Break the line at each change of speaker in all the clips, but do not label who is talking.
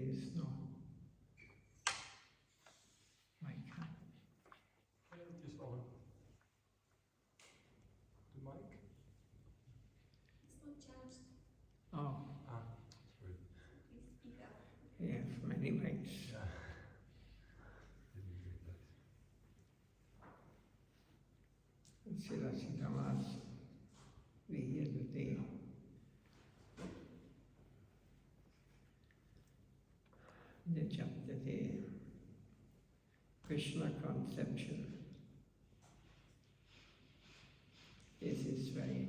is no mic.
Just on. The mic?
It's not charged.
Oh,
Sorry.
Please speak up.
we have many mics.
Yeah. Didn't get that.
Srila Maharaj, we hear today the chapter there, Krishna conception. This is very,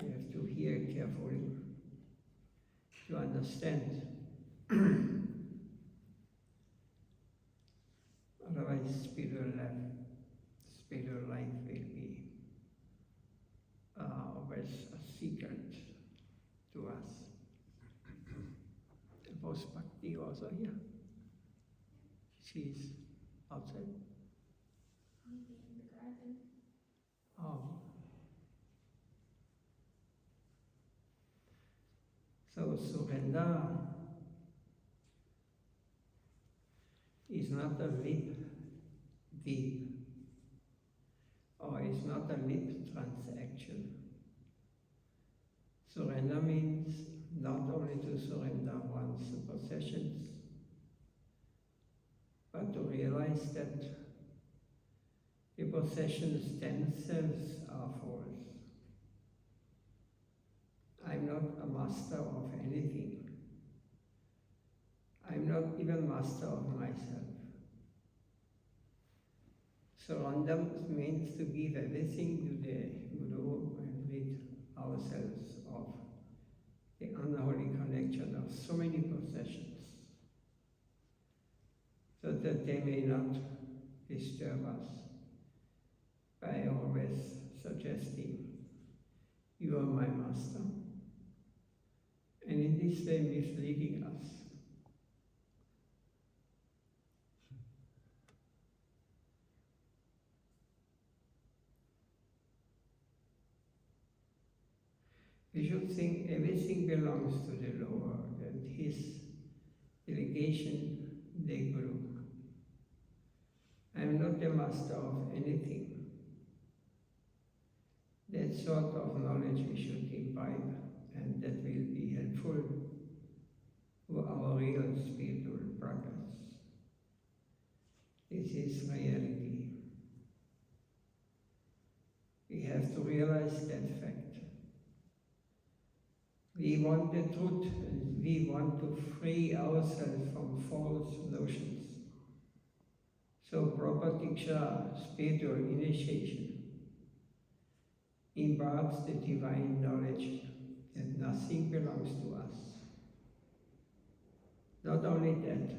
you have to hear carefully to understand. Otherwise, spiritual life will be always a secret to us. Was Bhakti also here? She's outside.
Maybe in the garden.
Oh. So surrender is not a lip deed, or is not a lip transaction. Surrender means not only to surrender one's possessions, but to realize that the possessions themselves are false. I'm not a master of anything. I'm not even master of myself. Surrender means to give everything to the Guru and rid ourselves of the unholy connection of so many possessions, so that they may not disturb us by always suggesting, you are my master, and in this way misleading us. We should think everything belongs to the Lord and His delegation, the Guru. I am not the master of anything. That sort of knowledge we should imbibe, and that will be helpful to our real spiritual progress. This is reality. We have to realize that fact. We want the truth, and we want to free ourselves from false notions. So proper Diksha, spiritual initiation, imparts the divine knowledge that nothing belongs to us. Not only that,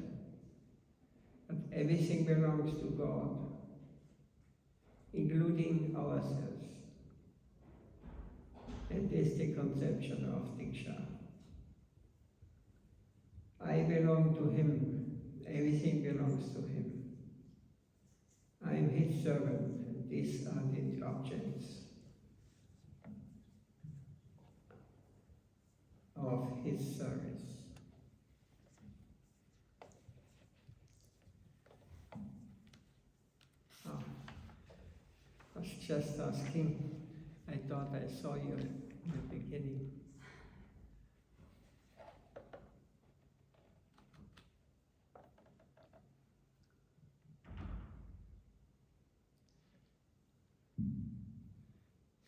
but everything belongs to God, including ourselves. That is the conception of Diksha. I belong to Him, everything belongs to Him. I am His servant, and these are the objects of His service. I was just asking, I thought I saw you in the beginning.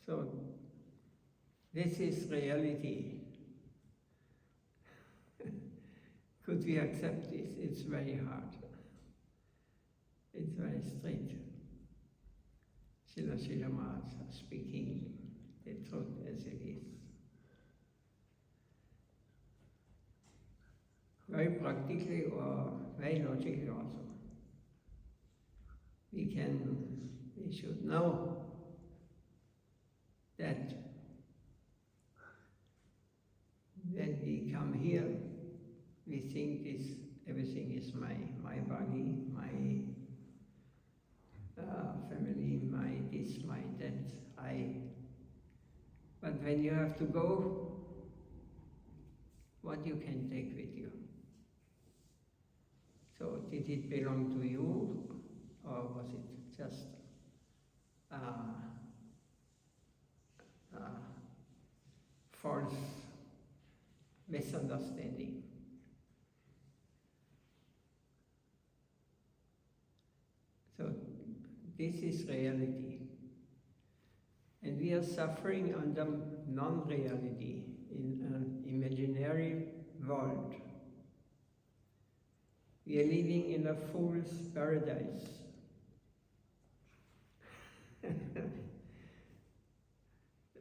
So, this is reality. Could we accept this? It's very hard. It's very straight. Srila Maharaj speaking the truth as it is. Very practically or very logically also. We should know that when we come here, we think everything is my body, my family, my this, my that, But when you have to go, what you can take with you. So did it belong to you, or was it just false misunderstanding? So this is reality. And we are suffering under non-reality in an imaginary world. We are living in a fool's paradise.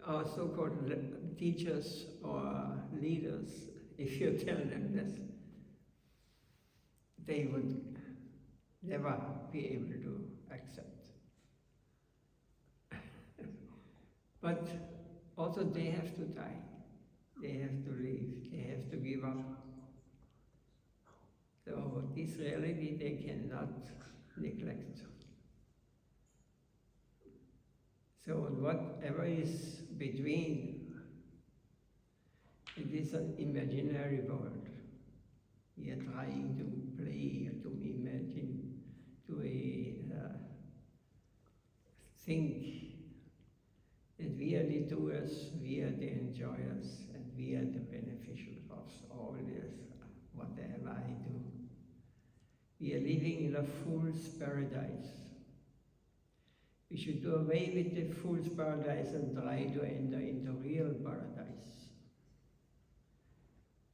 Our so-called teachers or leaders, if you tell them this, they would never be able to accept. But also they have to die. They have to leave. They have to give up. So this reality they cannot neglect. So whatever is between, it is an imaginary world. We are trying to play, to imagine, to think that we are the doers, we are the enjoyers, and we are the beneficiaries of all this, whatever I do. We are living in a fool's paradise. We should do away with the fool's paradise and try to enter into real paradise.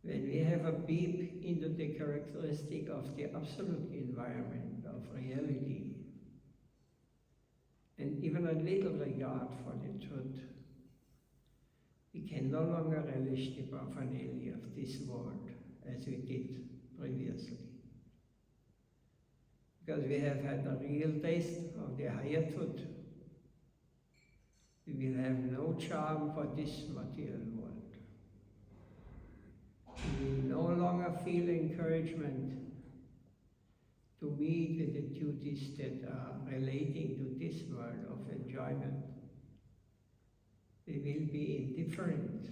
When we have a peep into the characteristic of the absolute environment of reality, and even a little regard for the truth, we can no longer relish the paraphernalia of this world as we did previously. Because we have had a real taste of the higher truth. We will have no charm for this material world. We will no longer feel encouragement to meet with the duties that are relating to this world of enjoyment. We will be indifferent.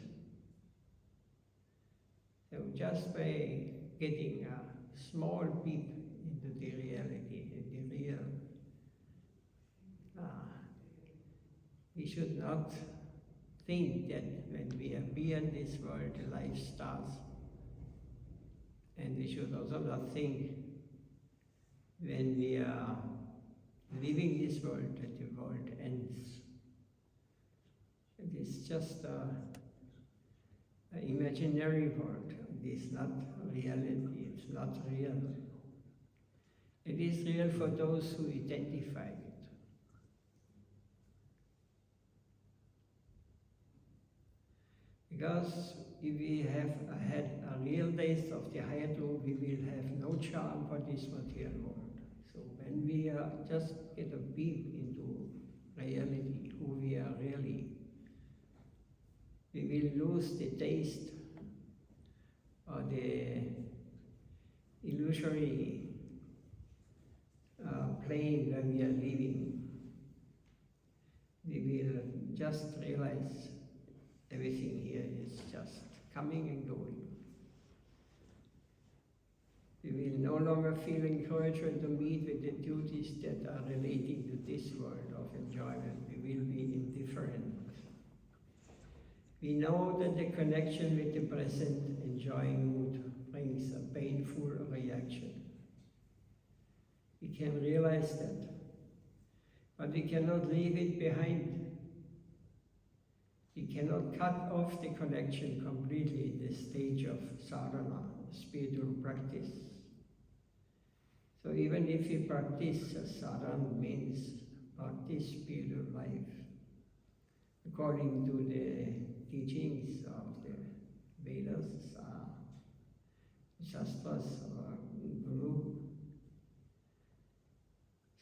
So just by getting a small peep into the reality, in the real, we should not think that when we appear in this world, life starts. And we should also not think when we are leaving this world that the world ends. It is just an imaginary world. It is not reality, it's not real. It is real for those who identify it. Because if we have had a real taste of the higher truth, we will have no charm for this material world. So when we just get a peep into reality, who we are really, we will lose the taste or the illusory plane where we are living. We will just realize everything here is just coming and going. We will no longer feel encouragement to meet with the duties that are relating to this world of enjoyment. We will be indifferent. We know that the connection with the present enjoying mood brings a painful reaction. We can realize that, but we cannot leave it behind. We cannot cut off the connection completely in the stage of sadhana, spiritual practice. So even if we practice sadhana, means practice spiritual life, according to the teachings of the Vedas, Shastras, or Guru,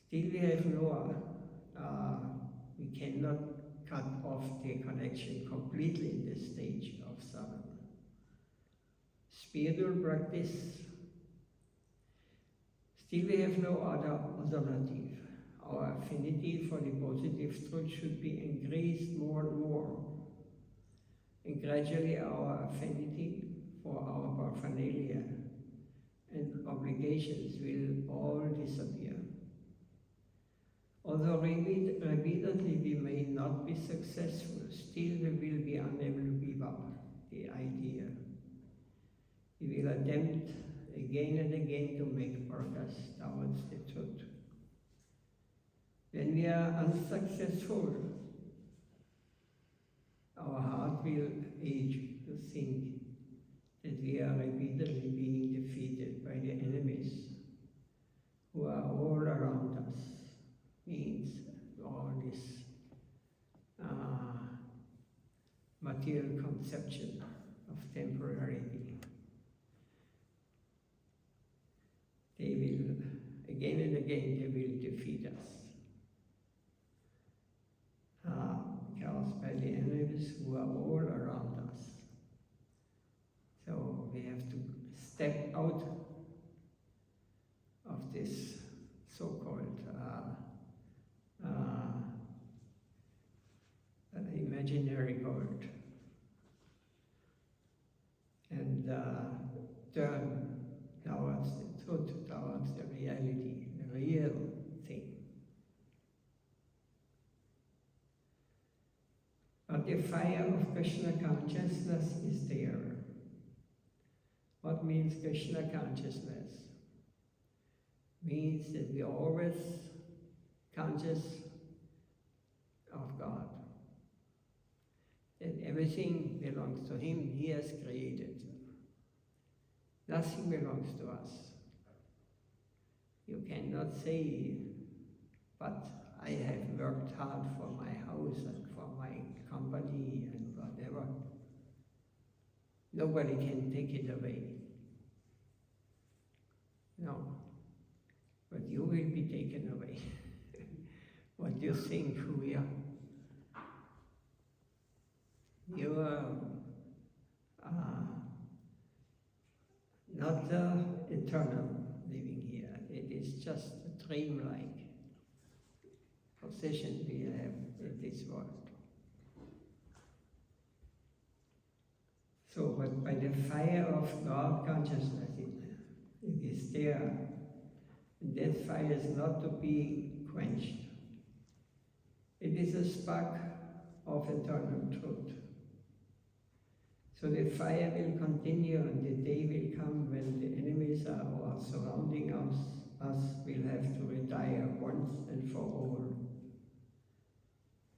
still we have we cannot cut off the connection completely in the stage of sadhana. Spiritual practice, still we have no other alternative. Our affinity for the positive truth should be increased more and more. And gradually our affinity for our paraphernalia and obligations will all disappear. Although repeatedly we may not be successful, still we will be unable to give up the idea. We will attempt again and again to make progress towards the truth. When we are unsuccessful, our heart will ache to think that we are repeatedly being defeated by the enemies who are all around us. Means all this material conception of temporarity. They will, again and again, they will defeat us. Caused by the enemies who are all around us. So we have to step out of this so-called imaginary world and turn towards the truth, towards the reality, the real thing. But the fire of Krishna consciousness is there. What means Krishna consciousness? Means that we are always conscious of God. That everything belongs to Him, He has created. Nothing belongs to us. You cannot say, but I have worked hard for my house and for my company and whatever. Nobody can take it away. No. But you will be taken away. What you think who we are. You are not eternal living here. It is just a dream-like position we have in this world. So, but by the fire of God consciousness, it is there. And that fire is not to be quenched. It is a spark of eternal truth. So the fire will continue, and the day will come when the enemies are surrounding us will have to retire once and for all.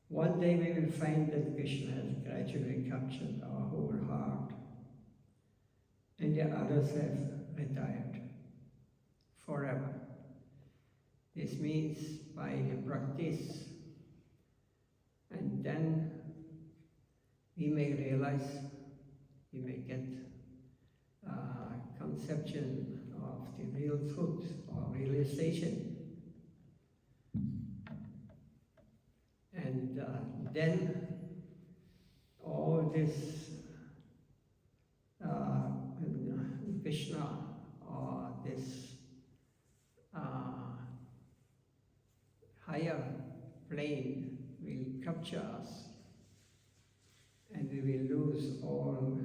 One day we will find that Krishna has gradually captured our whole heart, and the others have retired forever. This means by the practice, and then we may realize, we may get conception of the real truth or realization. And then all this Krishna or this higher plane will capture us, and we will lose all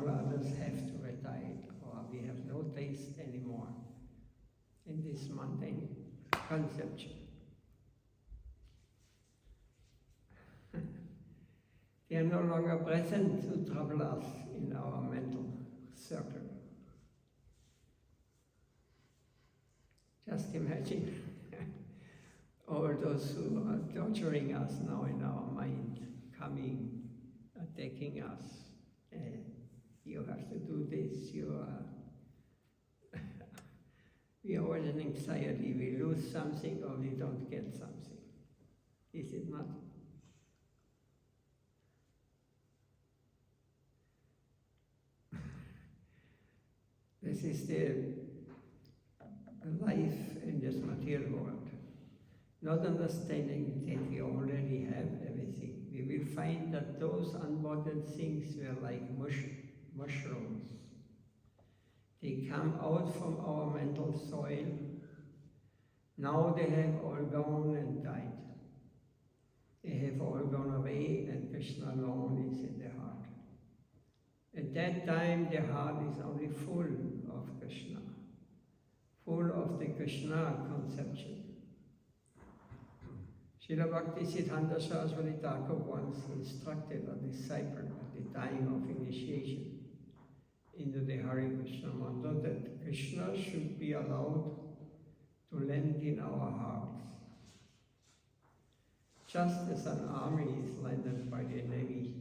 others have to retire, or we have no taste anymore in this mundane conception. They are no longer present to trouble us in our mental circle. Just imagine all those who are torturing us now in our mind, coming, attacking us. You have to do this, we are always in anxiety, we lose something or we don't get something. Is it not? This is the life in this material world. Not understanding that we already have everything. We will find that those unwanted things were like mushrooms. They come out from our mental soil. Now they have all gone and died. They have all gone away, and Krishna alone is in the heart. At that time, the heart is only full of Krishna, full of the Krishna conception. Srila Bhakti Siddhanta Saraswati Thakur once instructed a disciple at the time of initiation into the Hare Krishna mantra that Krishna should be allowed to land in our hearts. Just as an army is landed by the navy.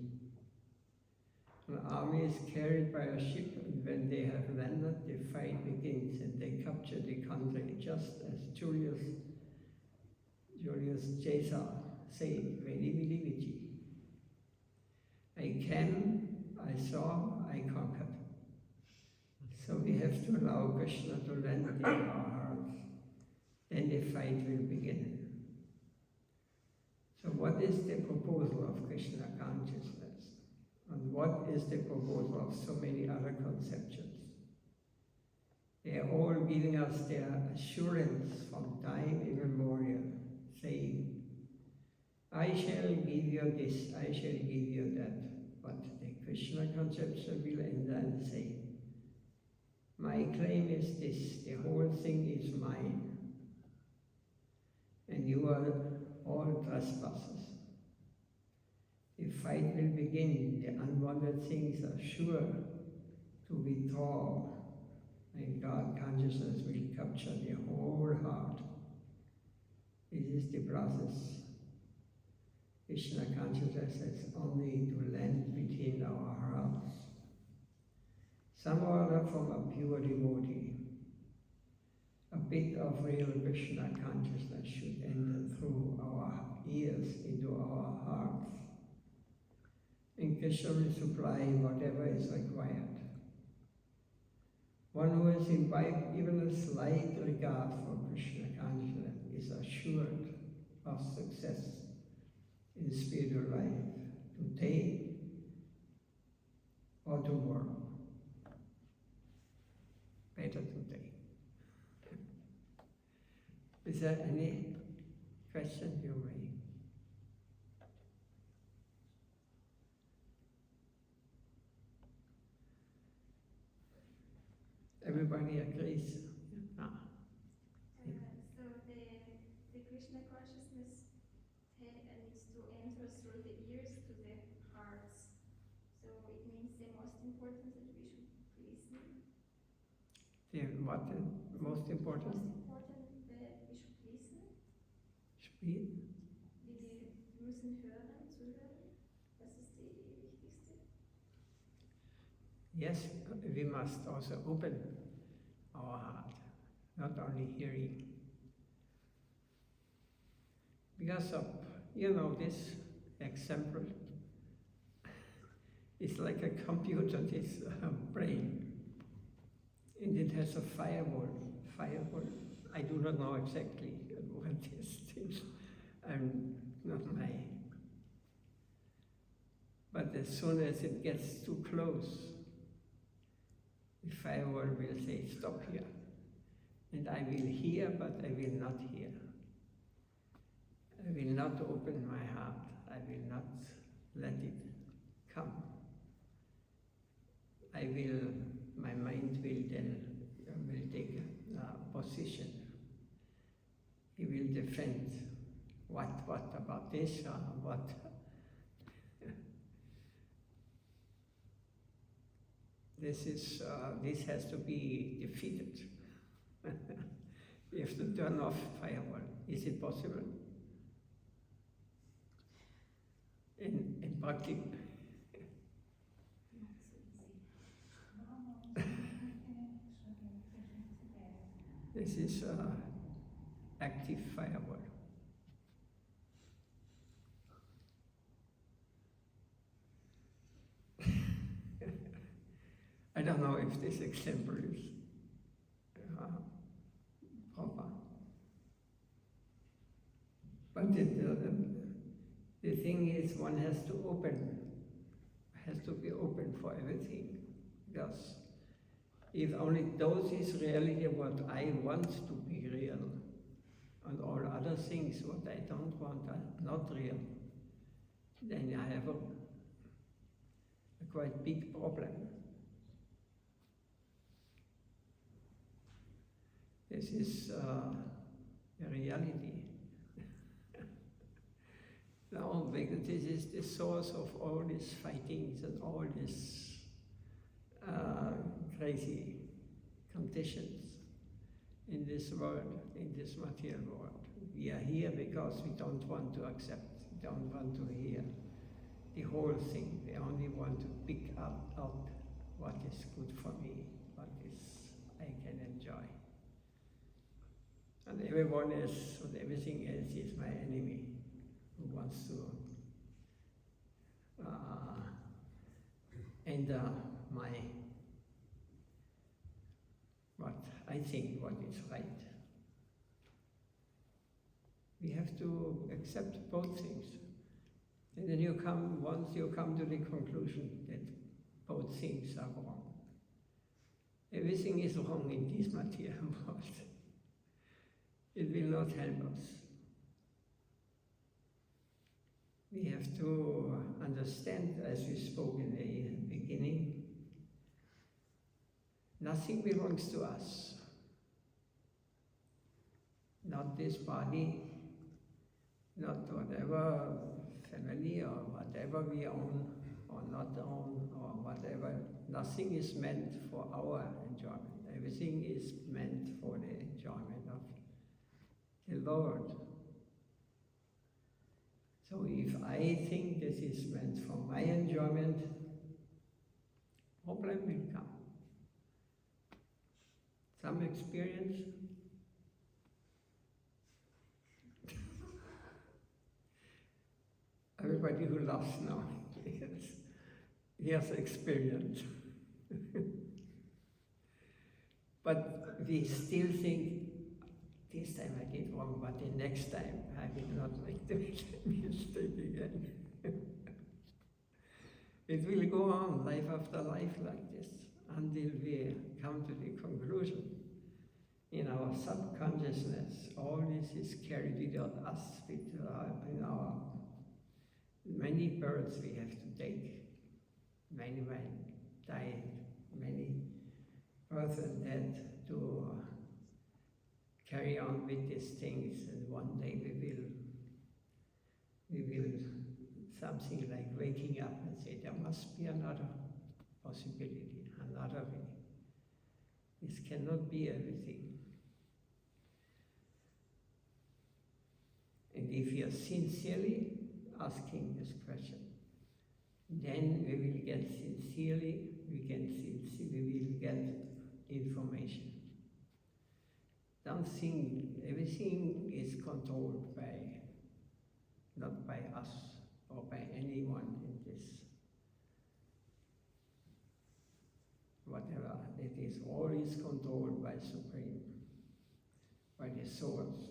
An army is carried by a ship, and when they have landed, the fight begins and they capture the country, just as Julius Caesar said, Veni Vidi Vici. I came, I saw, I conquered. So we have to allow Krishna to land in our hearts. Then the fight will begin. So what is the proposal of Krishna consciousness? And what is the proposal of so many other conceptions? They are all giving us their assurance from time immemorial, saying, I shall give you this, I shall give you that. But the Krishna conception will end and say, my claim is this, the whole thing is mine. And you are all trespassers. The fight will begin, the unwanted things are sure to withdraw, and God consciousness will capture the whole heart. This is the process. Krishna consciousness has only to land between our hearts. Some order from a pure devotee. A bit of real Krishna consciousness should enter through our ears into our hearts. And Krishna will supply whatever is required. One who has imbibed even a slight regard for Krishna consciousness is assured of success in spiritual life, today or tomorrow. Better today. Is there any question you may? Everybody agrees? Ah.
So the Krishna consciousness needs to enter through the ears to the hearts. So it means the most important that we should listen.
What is most important?
Most important that we should listen.
Spiel?
Wir müssen hören, zuhören. Das ist die wichtigste.
Yes, we must also open our heart, not only hearing. Because of, this example is like a computer, this brain. And it has a firewall. I do not know exactly what this thing. I'm not my. But as soon as it gets too close, the firewall will say, stop here. And I will hear, but I will not hear. I will not open my heart. I will not let it come. My mind will then take a position. He will defend what about this or what. This has to be defeated. You have to turn off firewall. Is it possible? In Bhakti. This is active firewall. I don't know if this example is proper. But the thing is, one has to be open for everything. Because if only those is reality what I want to be real, and all other things what I don't want are not real, then I have a quite big problem. This is a reality. Now, because this is the source of all these fightings and all these crazy conditions in this world, in this material world. We are here because we don't want to accept, we don't want to hear the whole thing. We only want to pick out what is good for me, what is I can enjoy. And everyone else and everything else is my enemy who wants to enter my, what I think what is right. We have to accept both things. And then once you come to the conclusion that both things are wrong. Everything is wrong in this material world. It will not help us. We have to understand, as we spoke in the beginning, nothing belongs to us. Not this body, not whatever family or whatever we own or not own or whatever. Nothing is meant for our enjoyment. Everything is meant for the enjoyment of the Lord. So if I think this is meant for my enjoyment, problem will come. Some experience. Everybody who laughs now, he has experience. But we still think, this time I did wrong, but the next time I will not make the mistake again. It will go on life after life like this until we come to the conclusion. In our subconsciousness, all this is carried without us, in our many births we have to take, many men died, many births and death to carry on with these things, and one day we will something like waking up and say, there must be another possibility, another way. This cannot be everything. And if you are sincerely asking this question, then we will get information. Don't think everything is controlled not by us or by anyone in this. Whatever, it is always controlled by Supreme, by the source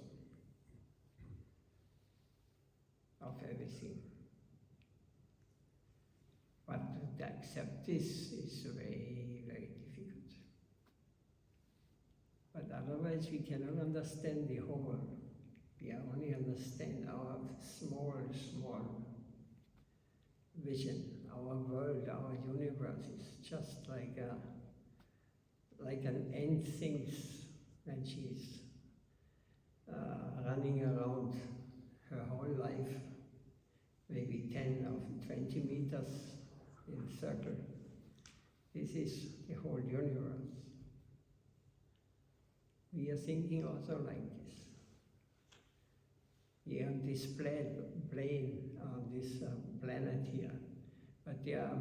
of everything. But to accept this is very, very difficult. But otherwise we cannot understand the whole. We only understand our small vision. Our world, our universe is just like an ant thinks when she's running around her whole life, maybe 10 or 20 meters in a circle. This is the whole universe. We are thinking also like this. We are on this plane, on this planet here, but there are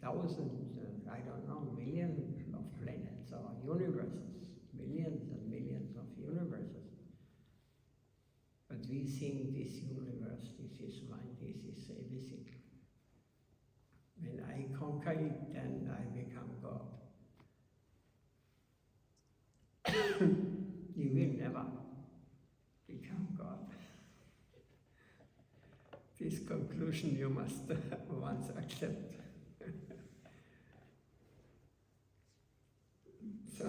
thousands, I don't know, millions of planets or universes, millions and millions of universes. But we think this universe, this is mine, this is everything. When I conquer it, then I become God. You will never become God. This conclusion you must once accept. So,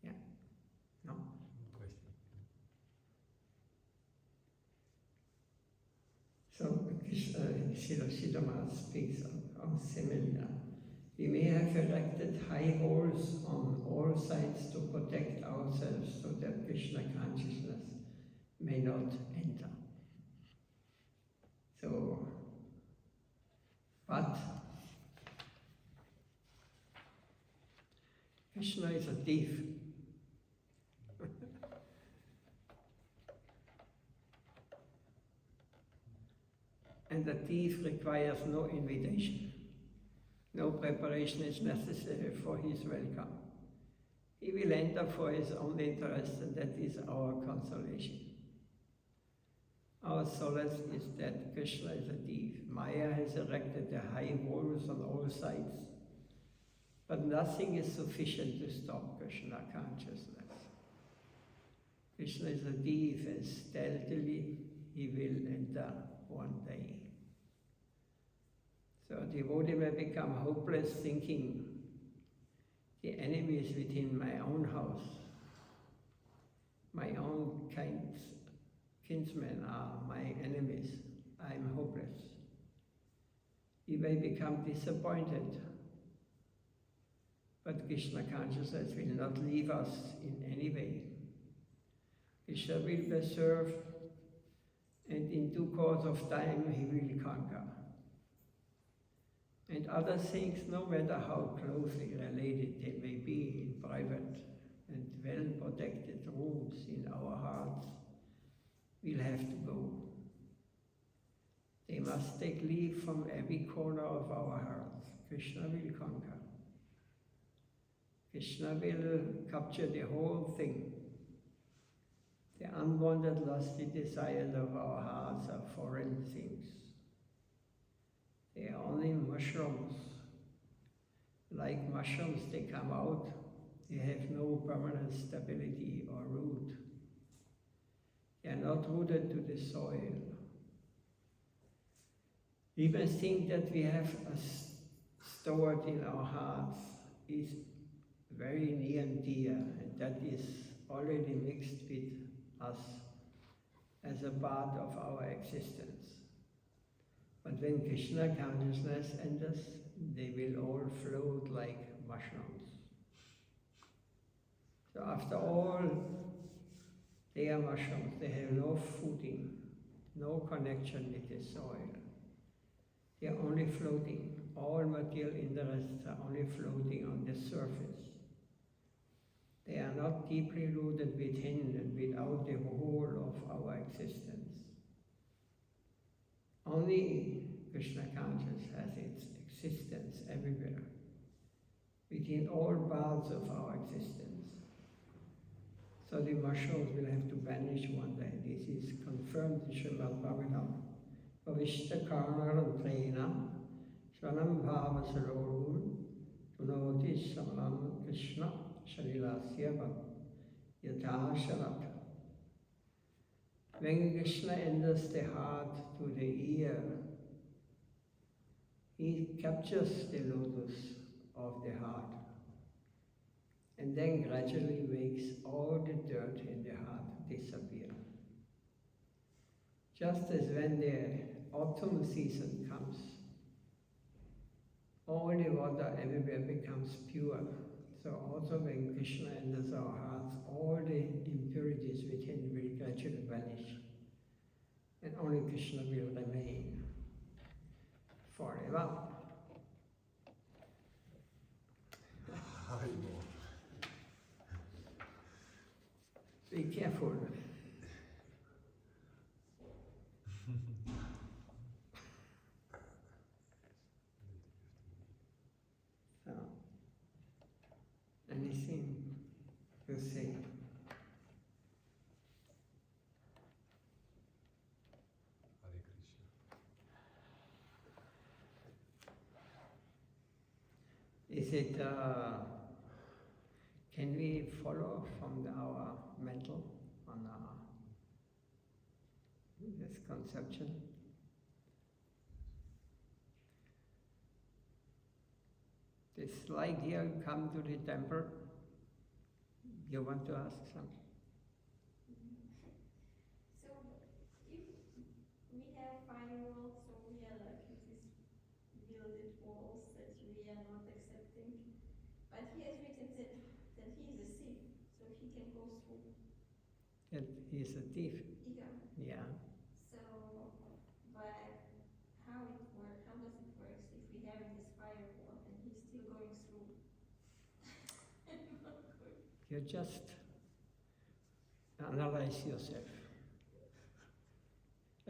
yeah, no?
Question.
Srila speaks of similar. We may have erected high walls on all sides to protect ourselves so that Krishna consciousness may not enter. So, but Krishna is a thief. And the thief requires no invitation. No preparation is necessary for his welcome. He will enter for his own interest, and that is our consolation. Our solace is that Krishna is a thief. Maya has erected the high walls on all sides, but nothing is sufficient to stop Krishna consciousness. Krishna is a thief, and stealthily he will enter one day. So a devotee may become hopeless thinking, the enemy is within my own house. My own kinsmen are my enemies. I am hopeless. He may become disappointed. But Krishna consciousness will not leave us in any way. Krishna will be served, and in due course of time he will conquer. And other things, no matter how closely related they may be in private and well-protected rooms in our hearts, will have to go. They must take leave from every corner of our hearts. Krishna will conquer. Krishna will capture the whole thing. The unwanted lusty desires of our hearts are foreign things. They are only mushrooms. Like mushrooms, they come out. They have no permanent stability or root. They are not rooted to the soil. We must think that we have stored in our hearts is very near and dear, and that is already mixed with us as a part of our existence. But when Krishna consciousness enters, they will all float like mushrooms. So after all, they are mushrooms. They have no footing, no connection with the soil. They are only floating. All material interests are only floating on the surface. They are not deeply rooted within and without the whole of our existence. Only Krishna consciousness has its existence everywhere, within all parts of our existence. So the mushrooms will have to vanish one day. This is confirmed in Srimad Bhagavatam. Pavishta karnarantena svanam bhava sarorun tunoti samalam Krishna sharilasya yatha sharat. When Krishna enters the heart to the ear, he captures the lotus of the heart and then gradually makes all the dirt in the heart disappear. Just as when the autumn season comes, all the water everywhere becomes pure. So also when Krishna enters our hearts, all the impurities within will gradually vanish, and only Krishna will remain forever. Be careful. So, anything to say?
Hare Krishna.
Is it, can we follow from our mental on this conception? This slide here, you come to the temple, you want to ask something?
So, if we have 5 worlds, so But he has written that he is a thief, so he can go through.
That he's a thief.
Yeah.
Yeah.
So, but how it works? How does it work if we have this firewall and he's still going through? Not good.
You just analyze yourself.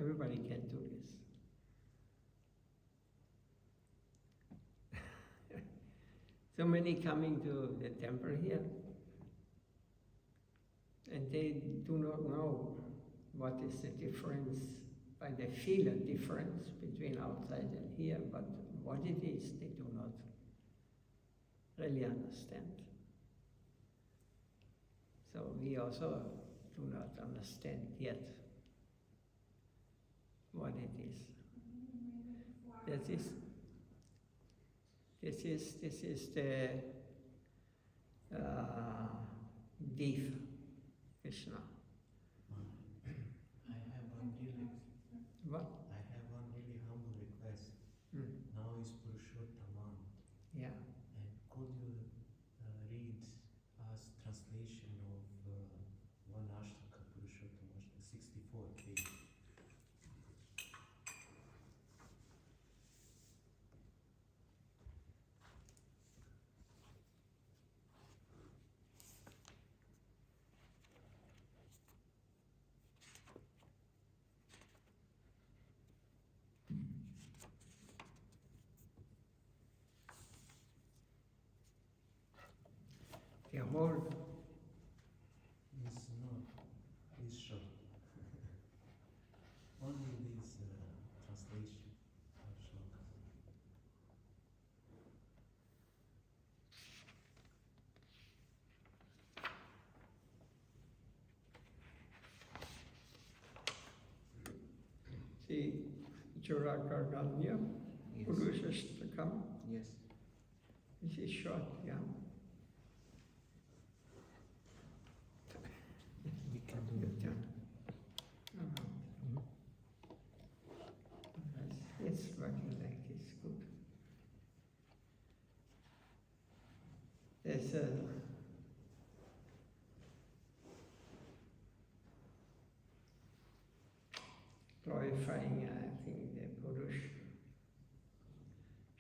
Everybody can do this. So many coming to the temple here, and they do not know what is the difference, but they feel a difference between outside and here, but what it is, they do not really understand. So we also do not understand yet what it is. This is the deep Krishna.
I have one really,
What?
I have one really humble request. Now is Purushottam.
Yeah.
And could you read us translation of one Ashtaka Purushottam, 64 page?
The whole
Is not, is short. Only this translation of shlokas.
see Jurakarganya, Purushashtakam.
Yes.
This is short, yeah.
We can do
Your
it.
turn. It's working like this, good. There's a glorifying, I think, the Purush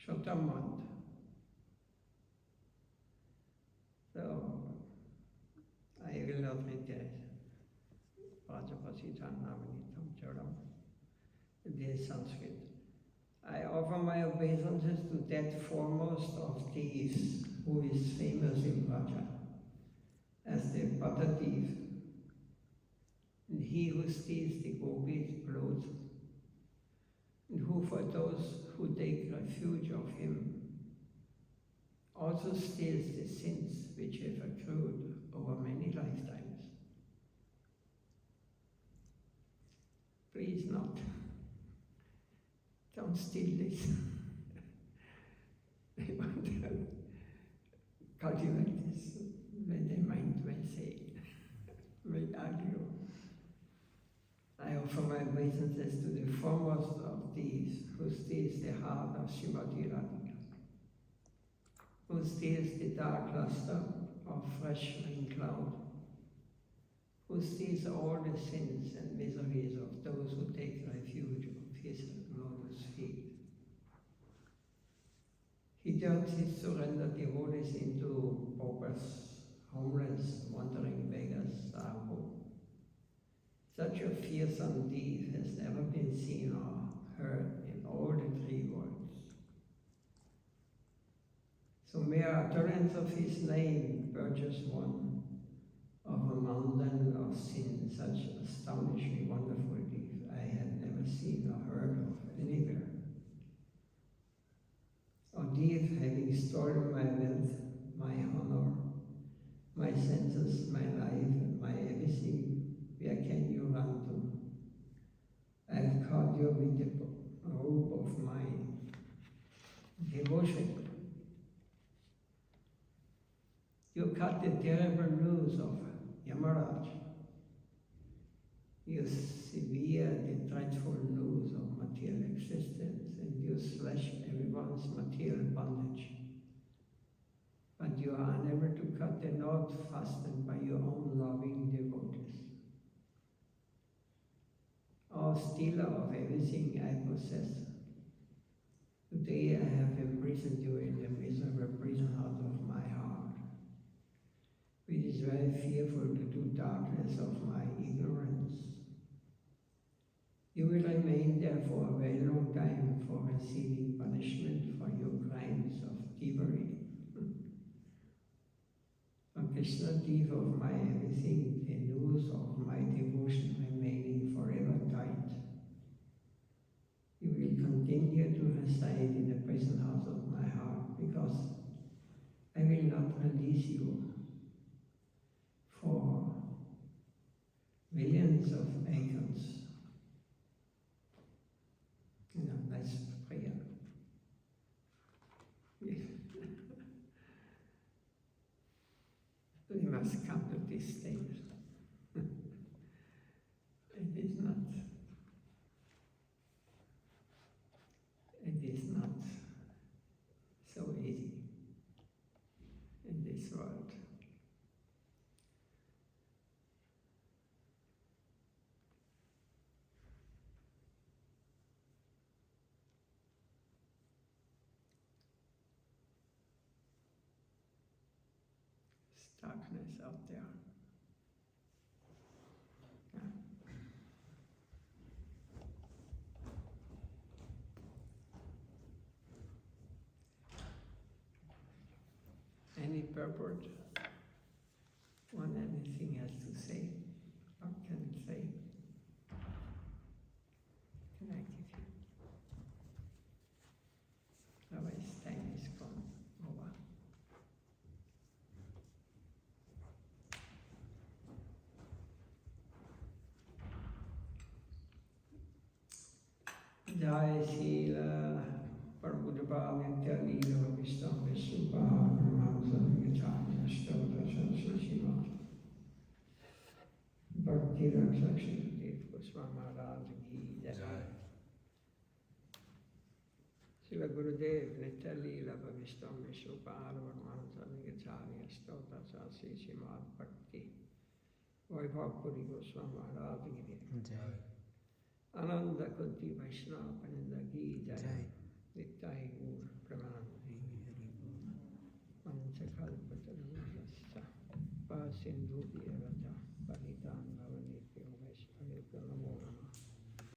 Shotamant. So, I will not read the Rajapasitan Navanitam Charam, the Sanskrit. I offer my obeisances to that foremost of thieves who is famous in Raja as the butter thief, and he who steals the gopis' blood, and who for those who take refuge of him also steals the sins which have accrued over many lifetimes. Please not. Don't steal this. They want to cultivate this when they mind when say, when argue. I offer my obeisances to the foremost of these who steals the heart of Srimati Radha, who steals the dark luster of fresh rain cloud, who steals all the sins and miseries of those who take refuge of his lotus feet. He turns his surrendered devotees into paupers, homeless, wandering beggars, Sahu. Such a fearsome deed has never been seen or heard in all the three worlds. So mere utterance of his name purges one of a mountain of sin, such astonishingly wonderful deed I had never seen or heard of anywhere. O thief, having stolen my wealth, my honor, my senses, my life, and my everything, where can you run to? I have caught you with the rope of my devotion. You cut the terrible news of Maharaj. You sever the dreadful news of material existence, and you slash everyone's material bondage. But you you are unable to cut the knot fastened by your own loving devotees. O stealer of everything I possess, today I have imprisoned you in the miserable prison house of my heart, which is very fearful due to darkness of my ignorance. You will remain there for a very long time for receiving punishment for your crimes of thievery. O Krishna, thief of my everything, the noose of my devotion remaining forever tight. You will continue to reside in the prison house of my heart, because I will not release you for millions of acres. Nice prayer. We must come to this stage. It is not so easy in this world. Darkness out there. Yeah. Any purport? One anything has to say? What can it say? Can I give you? Otherwise, time is gone over. Jai Srila Prabhupada Nitya Lila Vishtam Vishnupa Brahmansa Gacchami Ashtavata Srimad Bhakti Rakshakshati Goswami Maharaj Ki Jai. Srila Gurudev Nitya Lila Vishtam Vishnupa Brahmansa Gacchami Ashtavata Srimad Bhakti Vaibhav Puri Goswami Maharaj Ki Jai. Ananda Kunti Vaishnava Pananda Ki Jai. Nittai Ur Pramanandi Panchakalpatarunasya Pasindhu Vyavata Panitan Bhavanityo Vaishnava Namo